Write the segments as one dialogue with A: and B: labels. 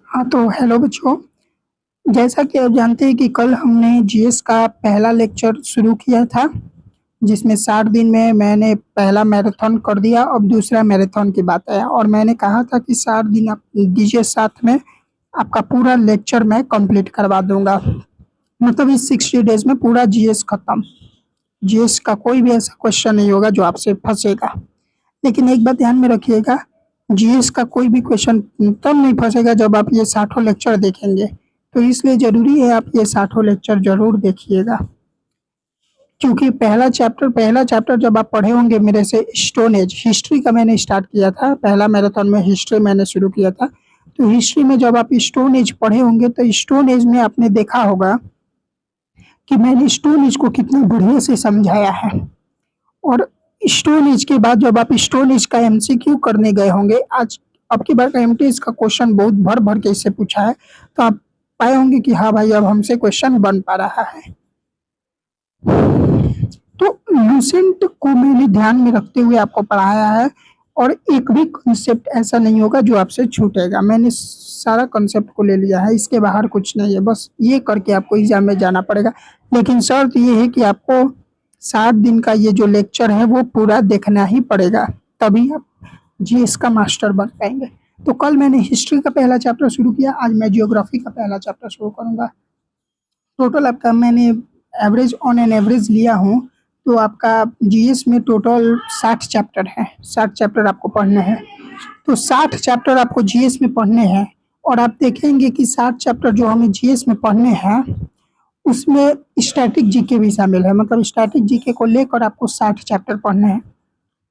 A: हाँ, तो हेलो बच्चों। जैसा कि आप जानते हैं कि कल हमने जीएस का पहला लेक्चर शुरू किया था, जिसमें 60 दिन में मैंने पहला मैराथन कर दिया। अब दूसरा मैराथन की बात है और मैंने कहा था कि 60 दिन आप दीजिए, साथ में आपका पूरा लेक्चर मैं कंप्लीट करवा दूंगा। मतलब इस 60 डेज में पूरा जीएस खत्म। जीएस का कोई भी ऐसा क्वेश्चन नहीं होगा जो आपसे फंसेगा। लेकिन एक बात ध्यान में रखिएगा, जीएस का कोई भी क्वेश्चन तब नहीं फंसेगा जब आप ये 60 लेक्चर देखेंगे। तो इसलिए ज़रूरी है आप ये 60 लेक्चर ज़रूर देखिएगा, क्योंकि पहला चैप्टर जब आप पढ़े होंगे मेरे से, स्टोन एज हिस्ट्री का मैंने स्टार्ट किया था। पहला मैराथन में हिस्ट्री मैंने शुरू किया था। तो हिस्ट्री में जब आप स्टोन एज पढ़े होंगे तो स्टोन एज में आपने देखा होगा कि मैंने स्टोन एज को कितना बढ़िया से समझाया है। और स्टोन एज के बाद जब आप स्टोन एज का एमसीक्यू करने गए होंगे, आज अब की बार का एमटीएस का क्वेश्चन बहुत भर भर के इससे पूछा है, तो आप पाए होंगे कि हाँ भाई, अब हमसे क्वेश्चन बन पा रहा है। तो लूसेंट को मैंने ध्यान में रखते हुए आपको पढ़ाया है, और एक भी कॉन्सेप्ट ऐसा नहीं होगा जो आपसे छूटेगा। मैंने सारा कॉन्सेप्ट को ले लिया है, इसके बाहर कुछ नहीं है। बस ये करके आपको एग्जाम में जाना पड़ेगा। लेकिन शर्त ये है कि आपको 60 दिन का ये जो लेक्चर है वो पूरा देखना ही पड़ेगा, तभी आप जीएस का मास्टर बन पाएंगे। तो कल मैंने हिस्ट्री का पहला चैप्टर शुरू किया, आज मैं जियोग्राफी का पहला चैप्टर शुरू करूंगा। टोटल आपका मैंने एवरेज ऑन एन एवरेज लिया हूँ, तो आपका जीएस में टोटल 60 चैप्टर है। 60 चैप्टर आपको पढ़ने हैं। तो 60 चैप्टर आपको जीएस में पढ़ने हैं, और आप देखेंगे कि 60 चैप्टर जो हमें जीएस में पढ़ने हैं उसमें स्टैटिक जीके भी शामिल है। मतलब स्टैटिक जीके को लेकर आपको 60 चैप्टर पढ़ने हैं।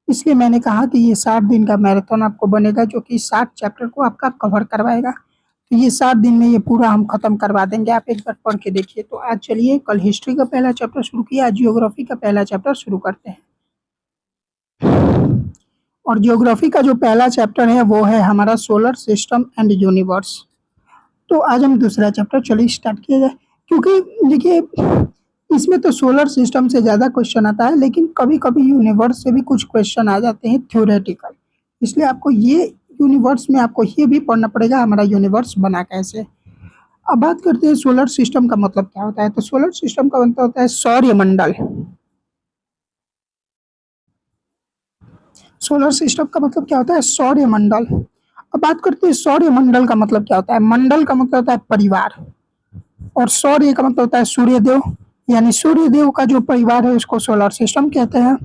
A: इसलिए मैंने कहा कि ये 60 दिन का मैराथन आपको बनेगा, जो कि 60 चैप्टर को आपका कवर करवाएगा। तो ये 60 दिन में ये पूरा हम खत्म करवा देंगे। आप एक बार पढ़ के देखिए। तो आज चलिए, कल हिस्ट्री का पहला चैप्टर शुरू किया, आज जियोग्राफी का पहला चैप्टर शुरू करते हैं। और जियोग्राफी का जो पहला चैप्टर है वो है हमारा सोलर सिस्टम एंड यूनिवर्स। तो आज हम दूसरा चैप्टर चलिए स्टार्ट किया जाए। क्योंकि देखिए, इसमें तो सोलर सिस्टम से ज़्यादा क्वेश्चन आता है, लेकिन कभी कभी यूनिवर्स से भी कुछ क्वेश्चन आ जाते हैं थ्योरेटिकल। इसलिए आपको ये यूनिवर्स में आपको ये भी पढ़ना पड़ेगा, हमारा यूनिवर्स बना कैसे। अब बात करते हैं सोलर सिस्टम का मतलब क्या होता है। तो सोलर सिस्टम का मतलब होता है सौरमंडल। सोलर सिस्टम का मतलब क्या होता है, सौरमंडल। अब बात करते हैं सौरमंडल का मतलब क्या होता है। मंडल का मतलब होता है परिवार, और सौर्य का मतलब होता है सूर्यदेव। यानी सूर्यदेव का जो परिवार है उसको सोलर सिस्टम कहते हैं।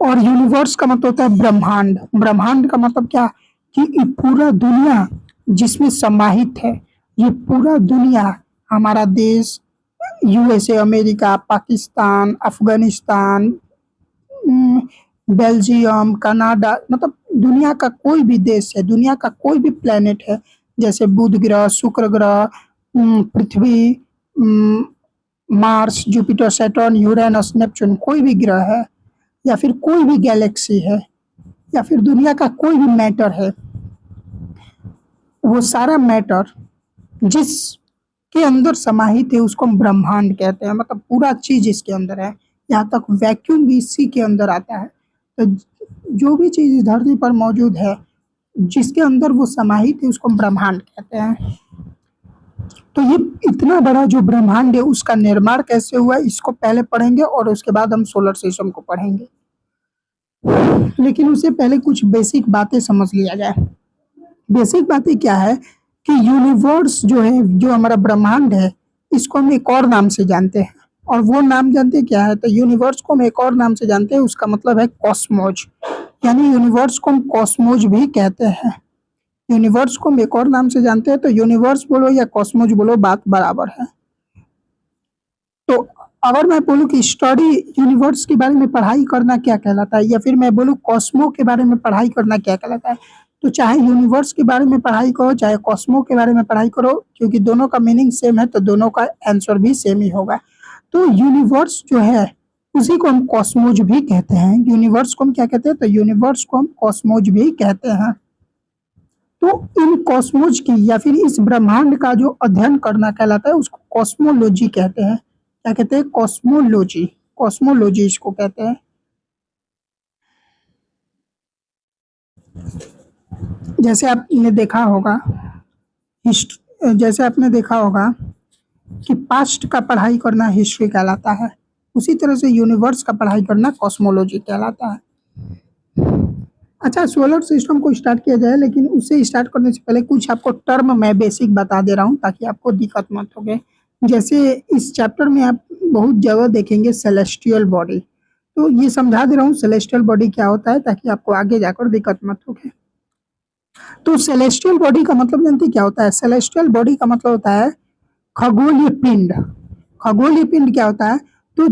A: और यूनिवर्स का मतलब होता है ब्रह्मांड। ब्रह्मांड का मतलब क्या, कि ये पूरा दुनिया जिसमें समाहित है, ये पूरा दुनिया, हमारा देश, USA, America, Pakistan, Afghanistan, Belgium, Canada, मतलब दुनिया का कोई भी देश है, दुनिया का कोई भी प्लेनेट है, जैसे बुध ग्रह, शुक्र ग्रह, पृथ्वी, um, Mars, Jupiter, Saturn, Uranus, Neptune, कोई भी ग्रह है, या फिर कोई भी गैलेक्सी है, या फिर दुनिया का कोई भी मैटर है, वो सारा मैटर जिस के अंदर समाहित है उसको हम ब्रह्मांड कहते हैं। मतलब पूरा चीज इसके अंदर है, यहाँ तक वैक्यूम भी इसी के अंदर आता है। तो जो भी चीज इस धरती पर मौजूद है, जिसके अंदर वो समाहित है, उसको हम ब्रह्मांड कहते हैं। तो ये इतना बड़ा जो ब्रह्मांड है उसका निर्माण कैसे हुआ, इसको पहले पढ़ेंगे और उसके बाद हम सोलर सिस्टम को पढ़ेंगे। लेकिन उससे पहले कुछ बेसिक बातें समझ लिया जाए। बेसिक बातें क्या है, कि यूनिवर्स जो है, जो हमारा ब्रह्मांड है, इसको हम एक और नाम से जानते हैं। और वो नाम जानते हैं क्या है, तो यूनिवर्स को हम एक और नाम से जानते हैं, उसका मतलब है कॉस्मोज। यानी यूनिवर्स को हम कॉस्मोज भी कहते हैं। यूनिवर्स को हम एक और नाम से जानते हैं, तो यूनिवर्स बोलो या कॉस्मोज बोलो, बात बराबर है। तो अगर मैं बोलूँ कि स्टडी यूनिवर्स के बारे में पढ़ाई करना क्या कहलाता है, या फिर मैं बोलूँ कॉस्मो के बारे में पढ़ाई करना क्या कहलाता है, तो चाहे यूनिवर्स के बारे में पढ़ाई करो, चाहे कॉस्मो के बारे में पढ़ाई करो, क्योंकि दोनों का मीनिंग सेम है, तो दोनों का आंसर भी सेम ही होगा। तो यूनिवर्स जो है उसी को हम कॉस्मोज भी कहते हैं। यूनिवर्स को हम क्या कहते हैं, तो यूनिवर्स को हम कॉस्मोज भी कहते हैं। तो इन कॉस्मोज की या फिर इस ब्रह्मांड का जो अध्ययन करना कहलाता है उसको कॉस्मोलॉजी कहते हैं। क्या कहते हैं, कॉस्मोलॉजी। कॉस्मोलॉजी इसको कहते हैं। जैसे आपने देखा होगा जैसे आपने देखा होगा कि पास्ट का पढ़ाई करना हिस्ट्री कहलाता है, उसी तरह से यूनिवर्स का पढ़ाई करना कॉस्मोलॉजी कहलाता है। अच्छा, सोलर सिस्टम को स्टार्ट किया जाए, लेकिन उससे स्टार्ट करने से पहले कुछ आपको टर्म मैं बेसिक बता दे रहा हूँ ताकि आपको दिक्कत मत होगे। जैसे इस चैप्टर में आप बहुत जगह देखेंगे सेलेस्टियल बॉडी, तो ये समझा दे रहा हूँ सेलेस्टियल बॉडी क्या होता है ताकि आपको आगे जाकर दिक्कत मत होगे। तो सेलेस्टियल बॉडी का मतलब जानते क्या होता है? सेलेस्टियल बॉडी का मतलब होता है खगोलीय पिंड। खगोलीय पिंड क्या होता है? तो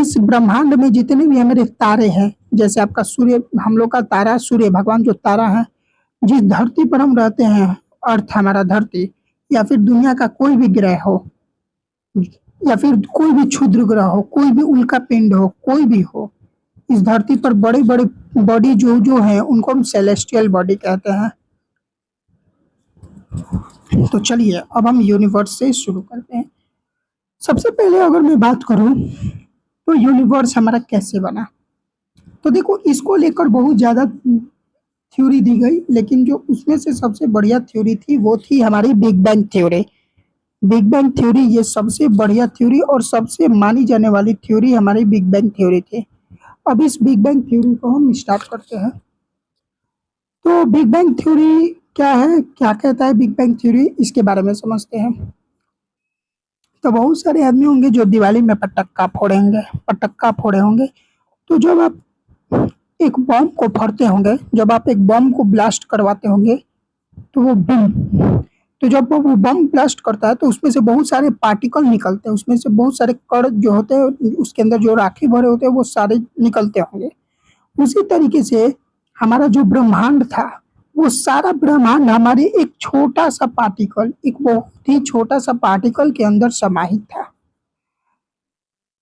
A: इस ब्रह्मांड में जितने भी हमारे तारे हैं, जैसे आपका सूर्य, हम लोग का तारा सूर्य भगवान जो तारा है, जिस धरती पर हम रहते हैं, अर्थ हमारा धरती, या फिर दुनिया का कोई भी ग्रह हो, या फिर कोई भी क्षुद्र ग्रह हो, कोई भी उल्का पिंड हो, कोई भी हो, इस धरती पर बड़े बड़े बॉडी जो जो है उनको हम सेलेस्टियल बॉडी कहते हैं। तो चलिए अब हम यूनिवर्स से शुरू करते हैं। सबसे पहले अगर मैं बात करूं तो यूनिवर्स हमारा कैसे बना, तो देखो इसको लेकर बहुत ज़्यादा थ्योरी दी गई, लेकिन जो उसमें से सबसे बढ़िया थ्योरी थी वो थी हमारी big bang theory. Big bang theory ये सबसे बढ़िया थ्योरी और सबसे मानी जाने वाली थ्योरी हमारी बिग बैंग थ्योरी थी। अब इस बिग बैंग थ्योरी को हम स्टार्ट करते हैं। तो बिग बैंग थ्योरी क्या है, क्या कहता है बिग बैंग थ्योरी, इसके बारे में समझते हैं। तो बहुत सारे आदमी होंगे जो दिवाली में पटक्का फोड़े होंगे। तो जब आप एक बम को फोड़ते होंगे, जब आप एक बम को ब्लास्ट करवाते होंगे, तो वो बम, तो जब वो बम ब्लास्ट करता है तो उसमें से बहुत सारे पार्टिकल निकलते हैं, उसमें से बहुत सारे कण जो होते हैं, उसके अंदर जो राखी भरे होते हैं वो सारे निकलते होंगे। उसी तरीके से हमारा जो ब्रह्मांड था, वो सारा ब्रह्मांड हमारे एक छोटा सा पार्टिकल, एक बहुत ही छोटा सा पार्टिकल के अंदर समाहित था।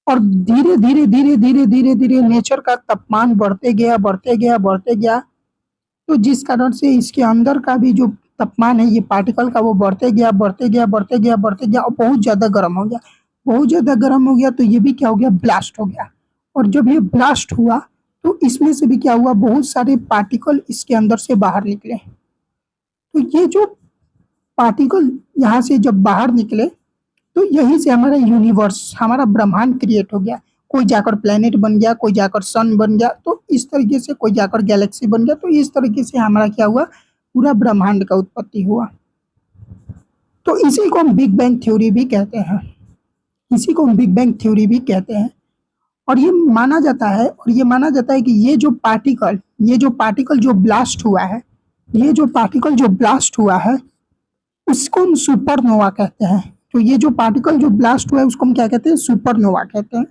A: और धीरे धीरे धीरे धीरे धीरे धीरे नेचर का तापमान बढ़ते गया, तो जिस कारण से इसके अंदर का भी जो तापमान है ये पार्टिकल का, वो बढ़ते गया और बहुत ज़्यादा गर्म हो गया। बहुत ज़्यादा गर्म हो गया तो ये भी क्या हो गया, ब्लास्ट हो गया। और जब ये ब्लास्ट हुआ तो इसमें से भी क्या हुआ, बहुत सारे पार्टिकल इसके अंदर से बाहर निकले। तो ये जो पार्टिकल यहाँ से जब बाहर निकले, तो यहीं से हमारा यूनिवर्स, हमारा ब्रह्मांड क्रिएट हो गया। कोई जाकर प्लेनेट बन गया, कोई जाकर सन बन गया, तो इस तरीके से कोई जाकर गैलेक्सी बन गया। तो इस तरीके से हमारा क्या हुआ, पूरा ब्रह्मांड का उत्पत्ति हुआ। तो इसी को हम बिग बैंग थ्योरी भी कहते हैं, इसी को हम बिग बैंग थ्योरी भी कहते हैं। और ये माना जाता है, कि ये जो पार्टिकल जो ब्लास्ट हुआ है, ये जो पार्टिकल जो ब्लास्ट हुआ है उसको हम सुपरनोवा कहते हैं। तो ये जो पार्टिकल जो ब्लास्ट हुआ है उसको हम क्या कहते हैं, सुपरनोवा कहते हैं।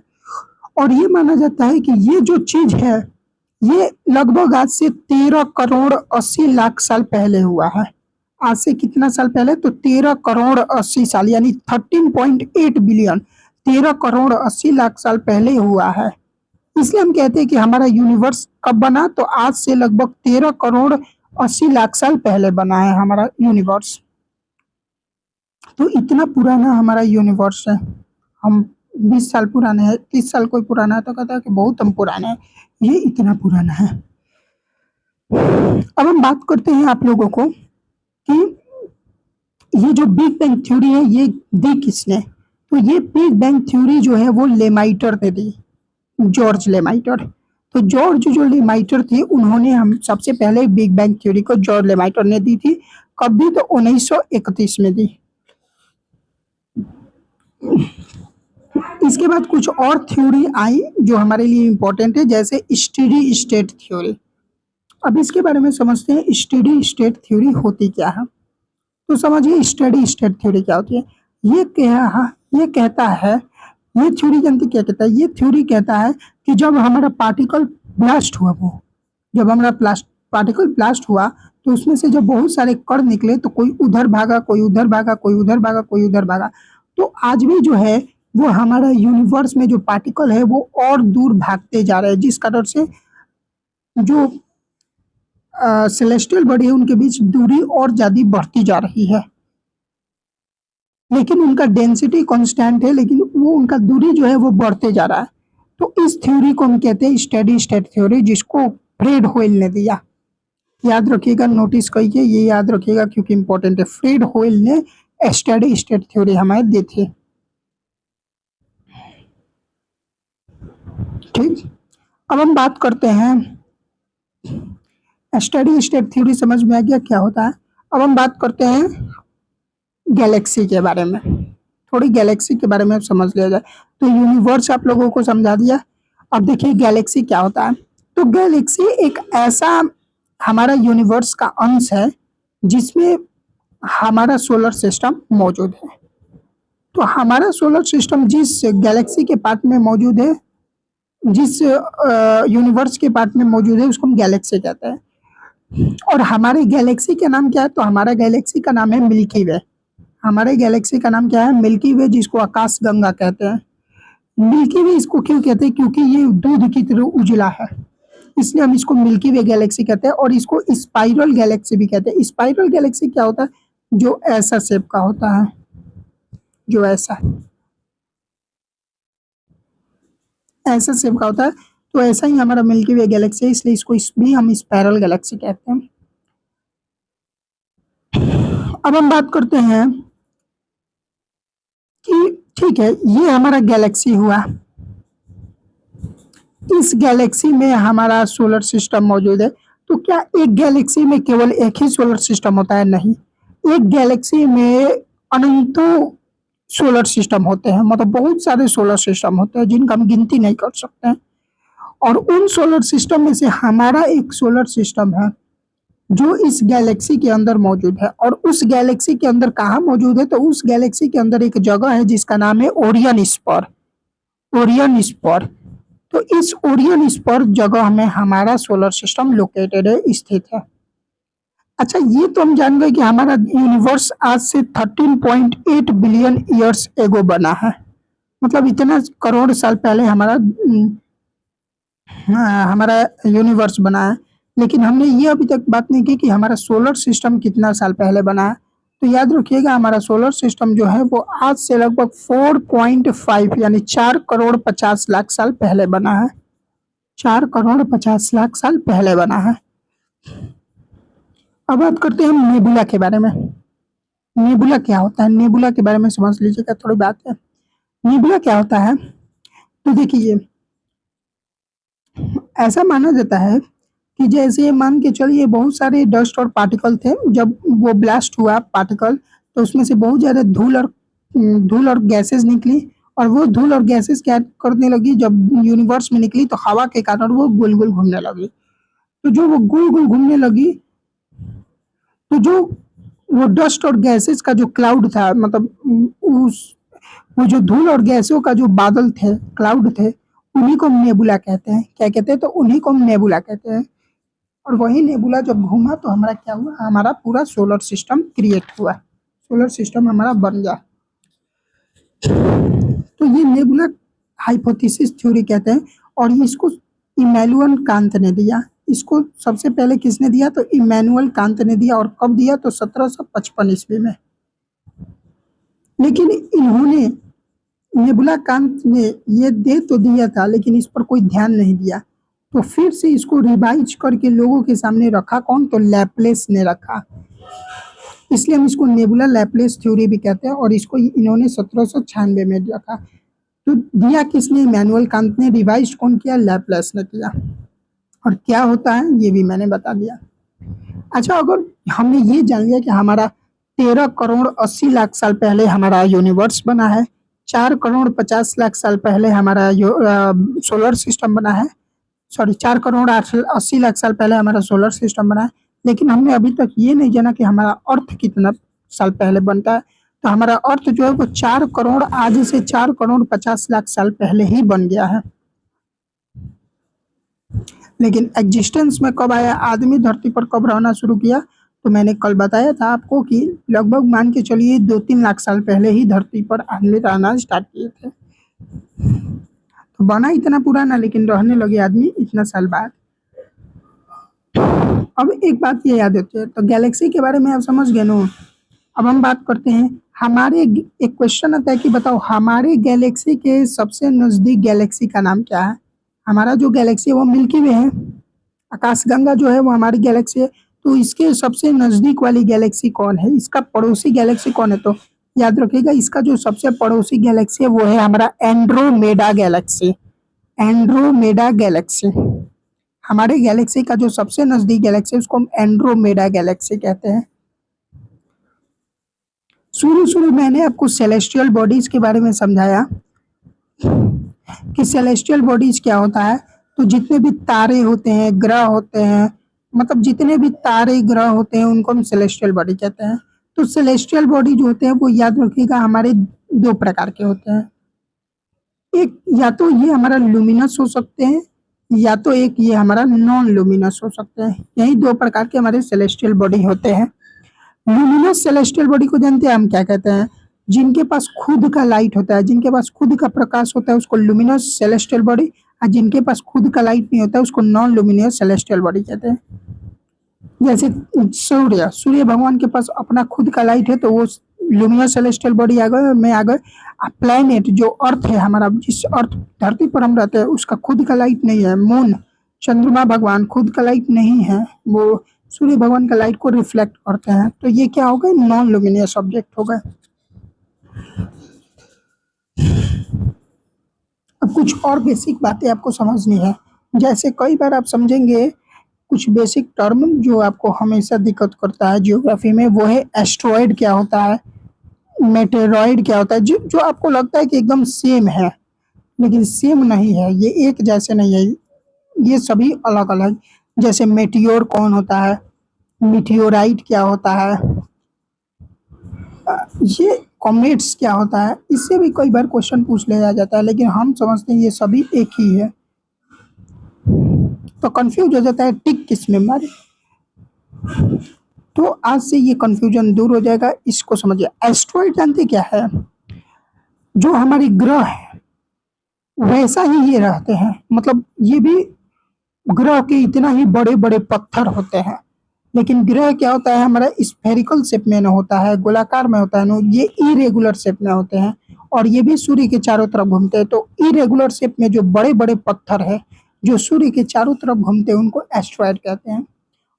A: और ये माना जाता है कि ये जो चीज है ये लगभग आज से 13 करोड़ 80 लाख साल पहले हुआ है। आज से कितना साल पहले, तो 13 करोड़ 80 साल, यानी 13.8 बिलियन, 13 करोड़ 80 लाख साल पहले हुआ है। इसलिए हम कहते हैं कि हमारा यूनिवर्स कब बना, तो आज से लगभग 13 करोड़ 80 लाख साल पहले बना है हमारा यूनिवर्स। तो इतना पुराना हमारा यूनिवर्स है। हम 20 साल पुराने हैं, 30 साल कोई पुराना है तो कहता है कि बहुत हम पुराने हैं, ये इतना पुराना है। अब हम बात करते हैं आप लोगों को कि ये जो बिग बैंग थ्योरी है ये दी किसने। तो ये बिग बैंग थ्योरी जो है वो लेमाइटर ने दी, जॉर्ज लेमाइटर। तो जॉर्ज जो लेमाइटर थे उन्होंने हम सबसे पहले बिग बैंग थ्योरी को जॉर्ज लेमाइटर ने दी थी। कब दी, तो 1931 में दी। इसके बाद कुछ और थ्योरी आई जो हमारे लिए इम्पोर्टेंट है, जैसे स्टेडी स्टेट थ्योरी। अब इसके बारे में समझते हैं स्टेडी स्टेट थ्योरी होती क्या है। तो समझिए स्टेडी स्टेट थ्योरी क्या होती है। ये कहता है, ये थ्योरी जानते क्या कहता है, ये थ्योरी कहता है कि जब हमारा पार्टिकल ब्लास्ट हुआ, जब हमारा पार्टिकल ब्लास्ट हुआ तो उसमें से जब बहुत सारे कण निकले तो कोई उधर भागा, कोई उधर भागा, कोई उधर भागा, कोई उधर भागा। तो आज भी जो है वो हमारा यूनिवर्स में जो पार्टिकल है वो और दूर भागते जा रहे हैं, जिस कारण से जो सेलेस्टियल बॉडी है उनके बीच दूरी और ज्यादा बढ़ती जा रही है। लेकिन उनका डेंसिटी कांस्टेंट है, लेकिन वो उनका दूरी जो है वो बढ़ते जा रहा है। तो इस थ्योरी को हम कहते हैं स्टेडी स्टेट थ्योरी, जिसको फ्रेड होयल ने दिया। याद रखिएगा, नोटिस करिए, ये याद रखिएगा क्योंकि इंपॉर्टेंट है। फ्रेड होयल ने स्टेडी स्टेट थ्योरी हमें दी थी। ठीक, अब हम बात करते हैं, स्टेडी स्टेट थ्योरी समझ में आ गया क्या होता है। अब हम बात करते हैं गैलेक्सी के बारे में, थोड़ी गैलेक्सी के बारे में समझ लिया जाए। तो यूनिवर्स आप लोगों को समझा दिया। अब देखिए गैलेक्सी क्या होता है। तो गैलेक्सी एक ऐसा हमारा यूनिवर्स का अंश है जिसमें हमारा सोलर सिस्टम मौजूद है। तो हमारा सोलर सिस्टम जिस गैलेक्सी के पार्ट में मौजूद है, जिस यूनिवर्स के पार्ट में मौजूद है, उसको हम गैलेक्सी कहते हैं। और हमारे गैलेक्सी का नाम क्या है? तो हमारा गैलेक्सी का नाम है मिल्की वे। हमारे गैलेक्सी का नाम क्या है? मिल्की वे, जिसको आकाश गंगा कहते हैं। मिल्की वे इसको क्यों कहते हैं? क्योंकि ये दूध की तरह उजला है, इसलिए हम इसको मिल्की वे गैलेक्सी कहते हैं। और इसको स्पाइरल गैलेक्सी भी कहते हैं। स्पाइरल गैलेक्सी क्या होता है? जो ऐसा शेप का होता है, जो ऐसा ऐसा शेप का होता है। तो ऐसा ही हमारा मिल्की वे गैलेक्सी है, इसलिए इसको भी हम स्पाइरल गैलेक्सी कहते हैं। अब हम बात करते हैं कि ठीक है, ये हमारा गैलेक्सी हुआ। इस गैलेक्सी में हमारा सोलर सिस्टम मौजूद है। तो क्या एक गैलेक्सी में केवल एक ही सोलर सिस्टम होता है? नहीं, एक गैलेक्सी में अनंतों सोलर सिस्टम होते हैं, मतलब बहुत सारे सोलर सिस्टम होते हैं जिनका हम गिनती नहीं कर सकते हैं। और उन सोलर सिस्टम में से हमारा एक सोलर सिस्टम है जो इस गैलेक्सी के अंदर मौजूद है। और उस गैलेक्सी के अंदर कहाँ मौजूद है? तो उस गैलेक्सी के अंदर एक जगह है जिसका नाम है ओरियन स्पर। Orion spur. तो इस ओरियन स्पर जगह में हमारा सोलर सिस्टम लोकेटेड है, स्थित है। अच्छा, ये तो हम जान गए कि हमारा यूनिवर्स आज से 13.8 बिलियन ईयर्स एगो बना है, मतलब इतना करोड़ साल पहले हमारा यूनिवर्स बना है। लेकिन हमने ये अभी तक बात नहीं की कि हमारा सोलर सिस्टम कितना साल पहले बना है। तो याद रखिएगा, हमारा सोलर सिस्टम जो है वो आज से लगभग 4.5 यानी 4 करोड़ 50 लाख साल पहले बना है। 4 करोड़ 50 लाख साल पहले बना है। अब बात करते हैं हम नेबुला के बारे में। नेबुला क्या होता है? नेबुला के बारे में समझ लीजिएगा थोड़ी बात है। नेबुला क्या होता है? तो देखिए, ऐसा माना जाता है कि जैसे मान के चलिए बहुत सारे डस्ट और पार्टिकल थे, जब वो ब्लास्ट हुआ पार्टिकल, तो उसमें से बहुत ज़्यादा धूल और गैसेस निकली। और वो धूल और गैसेस क्या करने लगी, जब यूनिवर्स में निकली तो हवा के कारण वो गोल गोल घूमने लगी। तो जो वो गोल गोल घूमने लगी, तो जो वो डस्ट और गैसेस का जो क्लाउड था, मतलब उस वो जो धूल और गैसों का जो बादल थे, क्लाउड थे, उन्हीं को हम नेबुला कहते हैं। क्या कहते हैं? तो उन्हीं को हम नेबुला कहते हैं। और वही नेबुला जब घूमा तो हमारा क्या हुआ? हमारा पूरा सोलर सिस्टम क्रिएट हुआ, सोलर सिस्टम हमारा बन गया। तो ये नेबुला हाइपोथेसिस थ्योरी कहते हैं। और इसको इमैनुअल कांत ने दिया। इसको सबसे पहले किसने दिया? तो इमैनुअल कांत ने दिया। और कब दिया? तो 1755 ईस्वी में। लेकिन इन्होंने, नेबुला कांत ने ये दे तो दिया था, लेकिन इस पर कोई ध्यान नहीं दिया। तो फिर से इसको रिवाइज करके लोगों के सामने रखा कौन? तो लैपलेस ने रखा। इसलिए हम इसको नेबुला लैपलेस थ्योरी भी कहते हैं। और इसको इन्होंने 1796 में रखा। तो दिया किसने? इमैनुअल कांत ने। रिवाइज कौन किया? लैपलेस ने किया। और क्या होता है ये भी मैंने बता दिया। अच्छा, अगर हमने ये जान लिया कि हमारा 13 करोड़ 80 लाख साल पहले हमारा यूनिवर्स बना है, 4 करोड़ 50 लाख साल पहले हमारा सोलर सिस्टम बना है, सॉरी 4 करोड़ 80 लाख साल पहले हमारा सोलर सिस्टम बना है, लेकिन हमने अभी तक ये नहीं जाना कि हमारा अर्थ कितना साल पहले बनता है। तो हमारा अर्थ जो है वो 4 करोड़, आज से 4 करोड़ 50 लाख साल पहले ही बन गया है। लेकिन एग्जिस्टेंस में कब आया, आदमी धरती पर कब रहना शुरू किया? तो मैंने कल बताया था आपको कि लगभग मान के चलिए 2-3 लाख साल पहले ही धरती पर आदमी रहना स्टार्ट किए थे। तो बना इतना पुराना, लेकिन रहने लगे आदमी इतना साल बाद। अब एक बात ये याद होती है, तो गैलेक्सी के बारे में आप समझ गए ना। अब हम बात करते हैं हमारे, एक क्वेश्चन आता है कि बताओ हमारे गैलेक्सी के सबसे नजदीक गैलेक्सी का नाम क्या है? हमारा जो गैलेक्सी है वो मिल्की वे है। आकाशगंगा जो है वो हमारी गैलेक्सी है। तो इसके सबसे नजदीक वाली गैलेक्सी कौन है, इसका पड़ोसी गैलेक्सी कौन है? तो याद रखिएगा, इसका जो सबसे पड़ोसी गैलेक्सी है वो है हमारा एंड्रोमेडा गैलेक्सी। एंड्रोमेडा गैलेक्सी हमारे गैलेक्सी का जो सबसे नजदीक गैलेक्सी है उसको हम एंड्रोमेडा गैलेक्सी कहते हैं। शुरू शुरू मैंने आपको सेलेस्टियल बॉडीज के बारे में समझाया कि सेलेस्टियल बॉडीज क्या होता है। तो जितने भी तारे होते हैं, ग्रह होते हैं, मतलब जितने भी तारे ग्रह होते हैं उनको हम सेलेस्टियल बॉडी कहते हैं। तो सेलेस्टियल बॉडी जो होते हैं वो याद रखिएगा हमारे दो प्रकार के होते हैं। एक या तो ये हमारा लुमिनस हो सकते हैं, या तो एक ये हमारा नॉन लुमिनस हो सकते हैं। यही दो प्रकार के हमारे सेलेस्टियल बॉडी होते हैं। लुमिनस सेलेस्टियल बॉडी को जानते हैं हम क्या कहते हैं? जिनके पास खुद का लाइट होता है, जिनके पास खुद का प्रकाश होता है उसको लुमिनस सेलेस्टियल बॉडी, और जिनके पास खुद का लाइट नहीं होता है उसको नॉन लुमिनस सेलेस्टियल बॉडी कहते हैं। जैसे सूर्य भगवान के पास अपना खुद का लाइट है तो वो लुमिनस सेलेस्टियल बॉडी आ गए में आ गए। प्लेनेट जो अर्थ है हमारा, जिस अर्थ धरती पर हम रहते हैं उसका खुद का लाइट नहीं है। मून, चंद्रमा भगवान खुद का लाइट नहीं है, वो सूर्य भगवान का लाइट को रिफ्लेक्ट करते हैं। तो ये क्या हो गए? नॉन लुमिनियस ऑब्जेक्ट हो गए। अब कुछ और बेसिक बातें आपको समझनी है। जैसे कई बार आप समझेंगे कुछ बेसिक टर्म जो आपको हमेशा दिक्कत करता है जियोग्राफी में, वो है एस्ट्रॉयड क्या होता है, मेटेरॉयड क्या होता है। जो आपको लगता है कि एकदम सेम है, लेकिन सेम नहीं है, ये एक जैसे नहीं है, ये सभी अलग अलग। जैसे मेटियोर कौन होता है, मिटियोराइट क्या होता है, ये कॉमेट्स क्या होता है, इससे भी कई बार क्वेश्चन पूछ लिया जाता है, लेकिन हम समझते हैं ये सभी एक ही है। तो कंफ्यूज हो जाता है टिक किस में मारे। तो आज से ये कंफ्यूजन दूर हो जाएगा, इसको समझिए। एस्ट्रॉइड जानते क्या है? जो हमारे ग्रह है वैसा ही ये रहते हैं, मतलब ये भी ग्रह के इतना ही बड़े बड़े पत्थर होते हैं। लेकिन ग्रह क्या होता है हमारा स्फेरिकल शेप में न होता है, गोलाकार में होता है न, ये इरेगुलर शेप में होते हैं। और ये भी सूर्य के चारों तरफ घूमते हैं। तो इरेगुलर शेप में जो बड़े बड़े पत्थर है जो सूर्य के चारों तरफ घूमते हैं उनको एस्ट्रॉयड कहते हैं।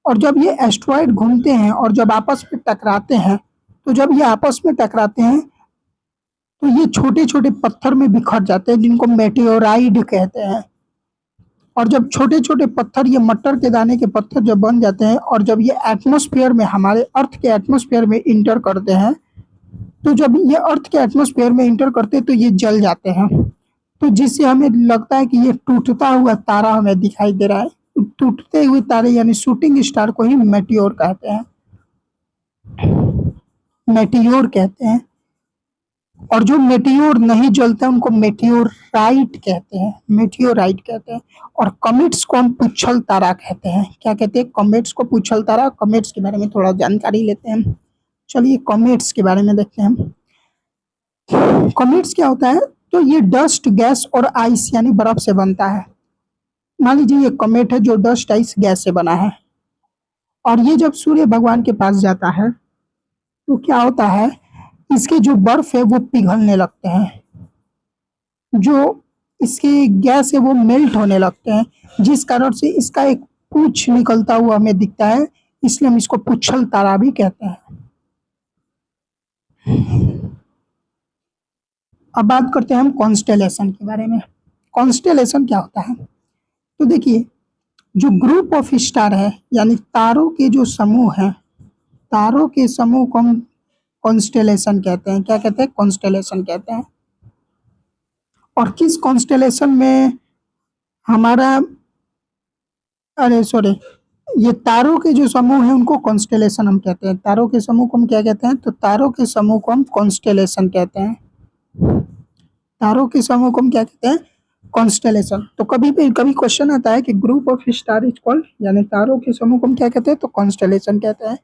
A: और जब ये एस्ट्रॉयड घूमते हैं और जब आपस में टकराते हैं, तो जब ये आपस में टकराते हैं तो ये छोटे छोटे पत्थर में बिखर जाते हैं, जिनको मेटेओराइड कहते हैं। और जब छोटे छोटे पत्थर, ये मटर के दाने के पत्थर जब बन जाते हैं और जब ये एटमॉस्फेयर में, हमारे अर्थ के एटमॉस्फेयर में इंटर करते हैं, तो जब ये अर्थ के एटमॉस्फेयर में इंटर करते हैं तो ये जल जाते हैं। तो जिससे हमें लगता है कि ये टूटता हुआ तारा हमें दिखाई दे रहा है। टूटते हुए तारे यानी शूटिंग स्टार को ही मेटियोर कहते हैं, मेटियोर कहते हैं। और जो मेटियोर नहीं जलते हैं उनको मेटियोराइट कहते हैं, मेटियोराइट कहते हैं। और कमेट्स को हम पुच्छल तारा कहते हैं। क्या कहते हैं? कमेट्स को पुच्छल तारा। कमेट्स के बारे में थोड़ा जानकारी लेते हैं। चलिए कमेट्स के बारे में देखते हैं हम। कमेट्स क्या होता है? तो ये डस्ट, गैस और आइस यानी बर्फ से बनता है। मान लीजिए ये कमेट है जो डस्ट, आइस, गैस से बना है, और ये जब सूर्य भगवान के पास जाता है तो क्या होता है, इसके जो बर्फ है वो पिघलने लगते हैं, जो इसके गैस है वो मेल्ट होने लगते हैं, जिस कारण से इसका एक पूछ निकलता हुआ हमें दिखता है, इसलिए हम इसको पुच्छल तारा भी कहते हैं। अब बात करते हैं हम कॉन्स्टेलेशन के बारे में। कॉन्स्टेलेशन क्या होता है? तो देखिए, जो ग्रुप ऑफ स्टार है यानी तारों के जो समूह हैं, तारों के समूह को हम कॉन्स्टेलेशन कहते हैं। क्या कहते हैं? कॉन्स्टेलेशन कहते हैं। और किस कॉन्स्टेलेशन में हमारा, अरे सॉरी, ये तारों के जो समूह है उनको कॉन्स्टेलेशन हम कहते हैं। तारों के समूह को हम क्या कहते हैं? तो तारों के समूह को हम कॉन्स्टेलेशन कहते हैं। तारों के समूह को हम क्या कहते हैं? कॉन्स्टेलेशन। तो कभी क्वेश्चन आता है कि group of star is called, यानी तारों के समूह को हम क्या कहते हैं? तो कॉन्स्टेलेशन कहते हैं।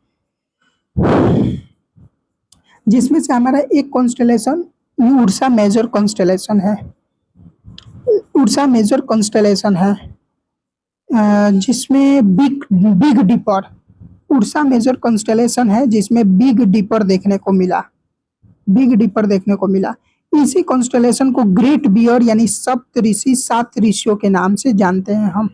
A: जिसमें से हमारा एक कॉन्स्टेलेशन उर्सा मेजर कॉन्स्टेलेशन है। उर्सा मेजर कॉन्स्टेलेशन है जिसमें Big Dipper, Ursa Major constellation है जिसमें बिग डिपर देखने को मिला, बिग डिपर देखने को मिला। इसी कॉन्स्टेलेशन को ग्रेट बियर यानी सप्त ऋषि, 7 ऋषियों के नाम से जानते हैं हम।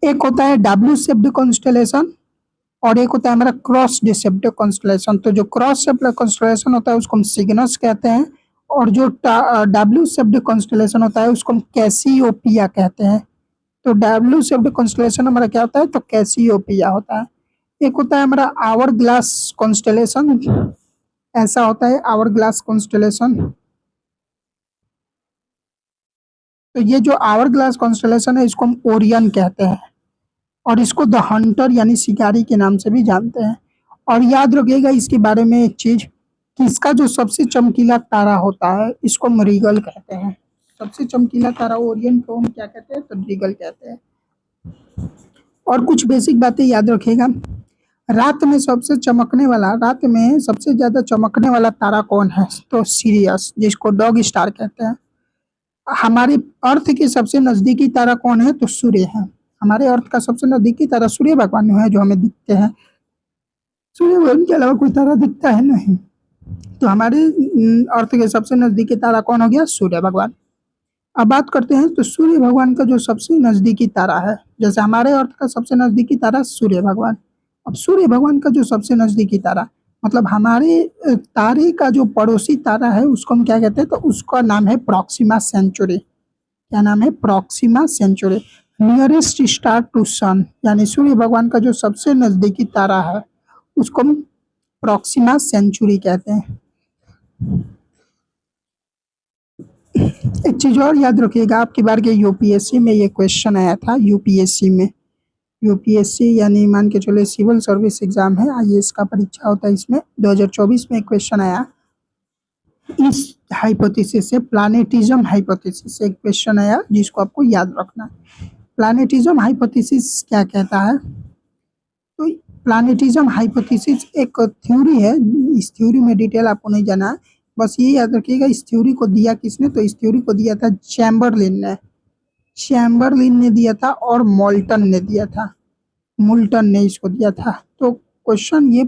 A: एक होता है डब्ल्यू शेप्ड कॉन्स्टेलेशन और एक होता है हमारा क्रॉस शेप्ड कॉन्स्टेलेशन। तो जो क्रॉस शेप्ड कॉन्स्टेलेशन होता है उसको हम सिग्नस कहते हैं और जो डब्ल्यू शेप्ड कॉन्स्टेलेशन होता है उसको हम कैसियोपिया कहते हैं। तो डब्ल्यू शेप्ड कॉन्स्टेलेशन हमारा क्या होता है, तो कैसियोपिया होता है। एक होता है हमारा आवर ग्लास कॉन्स्टेलेशन, ऐसा होता है आवर ग्लास कॉन्स्टेलेशन। तो ये जो आवर ग्लास कॉन्स्टेलेशन है इसको हम ओरियन कहते हैं और इसको द हंटर यानी शिकारी के नाम से भी जानते हैं। और याद रखिएगा इसके बारे में एक चीज कि इसका जो सबसे चमकीला तारा होता है इसको हम रीगल कहते हैं। सबसे चमकीला तारा ओरियन को हम क्या कहते हैं, तो रीगल कहते हैं। और कुछ बेसिक बातें याद रखिएगा। रात में सबसे ज्यादा चमकने वाला तारा कौन है, तो सीरियस, जिसको डॉग स्टार कहते हैं। हमारे अर्थ के सबसे नजदीकी तारा कौन है, तो सूर्य है। हमारे अर्थ का सबसे नजदीकी तारा सूर्य भगवान है जो हमें दिखते हैं। सूर्य भगवान के अलावा कोई तारा दिखता है नहीं। तो हमारे अर्थ के सबसे नजदीकी तारा कौन हो गया, सूर्य भगवान। अब बात करते हैं तो सूर्य भगवान का जो सबसे नजदीकी तारा है, जैसे हमारे अर्थ का सबसे नजदीकी तारा सूर्य भगवान। अब सूर्य भगवान का जो सबसे नजदीकी तारा मतलब हमारे तारे का जो पड़ोसी तारा है उसको हम क्या कहते हैं, तो उसका नाम है प्रॉक्सिमा सेंचुरी। क्या नाम है, Proxima Centauri. Nearest star to sun यानी सूर्य भगवान का जो सबसे नजदीकी तारा है उसको हम प्रॉक्सिमा सेंचुरी कहते हैं। एक चीज और याद रखिएगा, आपकी बार के यूपीएससी में ये क्वेश्चन आया था। यूपीएससी यानी मान के चले सिविल सर्विस एग्जाम है, आईएएस का परीक्षा होता है। इसमें 2024 में एक क्वेश्चन आया इस हाइपोथेसिस से, प्लानेटिज्म हाइपोथेसिस से एक क्वेश्चन आया जिसको आपको याद रखना है। प्लानेटिज्म हाइपोथेसिस क्या कहता है, तो प्लानेटिज्म हाइपोथेसिस एक थ्योरी है। इस थ्योरी में डिटेल आपको नहीं जाना है, बस ये याद रखिएगा इस थ्योरी को दिया किसने, तो इस थ्योरी को दिया था चैम्बरलिन ने दिया था और मोल्टन ने दिया था। मुल्टन ने इसको दिया था। तो क्वेश्चन ये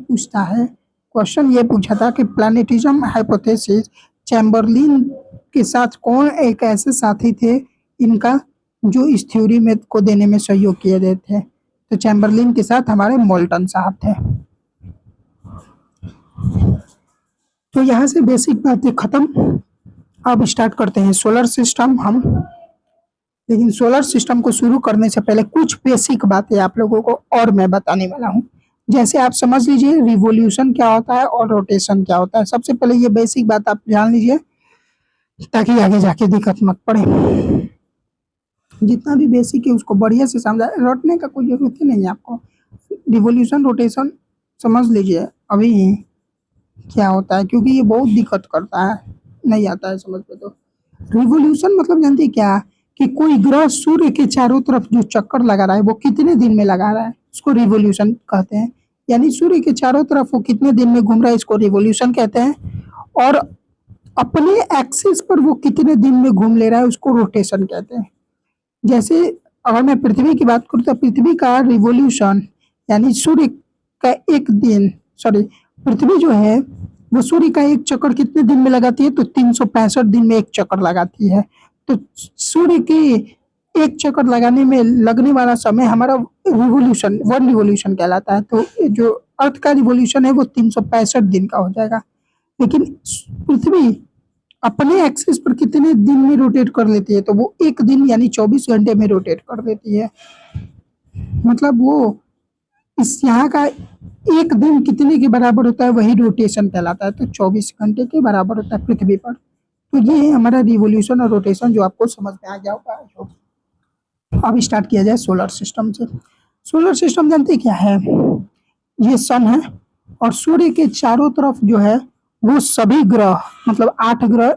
A: पूछा था कि प्लानेटिज्म हाइपोथेसिस चैम्बरलिन के साथ कौन एक ऐसे साथी थे इनका जो इस थ्योरी में को देने में सहयोग किए गए थे। तो चैम्बरलिन के साथ हमारे मोल्टन साहब थे। तो यहाँ से बेसिक बातें खत्म। अब स्टार्ट करते हैं सोलर सिस्टम हम। लेकिन सोलर सिस्टम को शुरू करने से पहले कुछ बेसिक बातें आप लोगों को और मैं बताने वाला हूँ। जैसे आप समझ लीजिए रिवोल्यूशन क्या होता है और रोटेशन क्या होता है। सबसे पहले ये बेसिक बात आप जान लीजिए ताकि आगे जाके दिक्कत मत पड़े। जितना भी बेसिक है उसको बढ़िया से समझा, रटने का कोई जरूरत ही नहीं है आपको। रिवोल्यूशन रोटेशन समझ लीजिए अभी क्या होता है, क्योंकि ये बहुत दिक्कत करता है, नहीं आता है समझ में। तो रिवोल्यूशन मतलब जानते हैं क्या, कि कोई ग्रह सूर्य के चारों तरफ जो चक्कर लगा रहा है वो कितने दिन में लगा रहा है, उसको रिवोल्यूशन कहते हैं। यानी सूर्य के चारों तरफ वो कितने दिन में घूम रहा है, इसको रिवोल्यूशन कहते हैं। और अपने एक्सिस पर वो कितने दिन में घूम ले रहा है उसको रोटेशन कहते हैं। जैसे अगर मैं पृथ्वी की बात करूँ तो पृथ्वी का रिवोल्यूशन यानी सूर्य का एक दिन पृथ्वी जो है वो सूर्य का एक चक्कर कितने दिन में लगाती है, तो 365 दिन में एक चक्कर लगाती है। तो सूर्य के एक चक्कर लगाने में लगने वाला समय हमारा रिवोल्यूशन, वन रिवोल्यूशन कहलाता है। तो जो अर्थ का रिवोल्यूशन है वो 365 दिन का हो जाएगा। लेकिन पृथ्वी अपने एक्सिस पर कितने दिन में रोटेट कर लेती है, तो वो एक दिन यानी 24 घंटे में रोटेट कर लेती है। मतलब वो इस यहाँ का एक दिन कितने के बराबर होता है वही रोटेशन कहलाता है। तो 24 घंटे के बराबर होता है पृथ्वी पर। तो ये है हमारा रिवोल्यूशन और रोटेशन जो आपको समझ में आ गया होगा। अब स्टार्ट किया जाए सोलर सिस्टम से। सोलर सिस्टम जानते क्या है, ये सन है और सूर्य के चारों तरफ जो है वो सभी ग्रह मतलब 8 ग्रह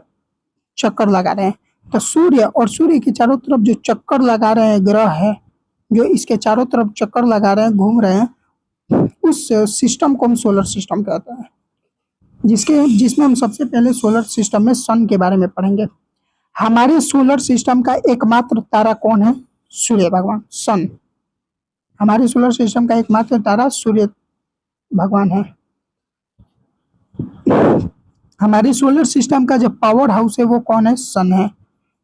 A: चक्कर लगा रहे हैं। तो सूर्य और सूर्य के चारों तरफ जो चक्कर लगा रहे हैं ग्रह है, जो इसके चारों तरफ चक्कर लगा रहे हैं, घूम रहे हैं, उस सिस्टम को हम सोलर सिस्टम कहते हैं। जिसमें हम सबसे पहले सोलर सिस्टम में सन के बारे में पढ़ेंगे। हमारे सोलर सिस्टम का एकमात्र तारा कौन है, सूर्य भगवान, सन। हमारे सोलर सिस्टम का एकमात्र तारा सूर्य भगवान है। हमारे सोलर सिस्टम का जो पावर हाउस है वो कौन है, सन है।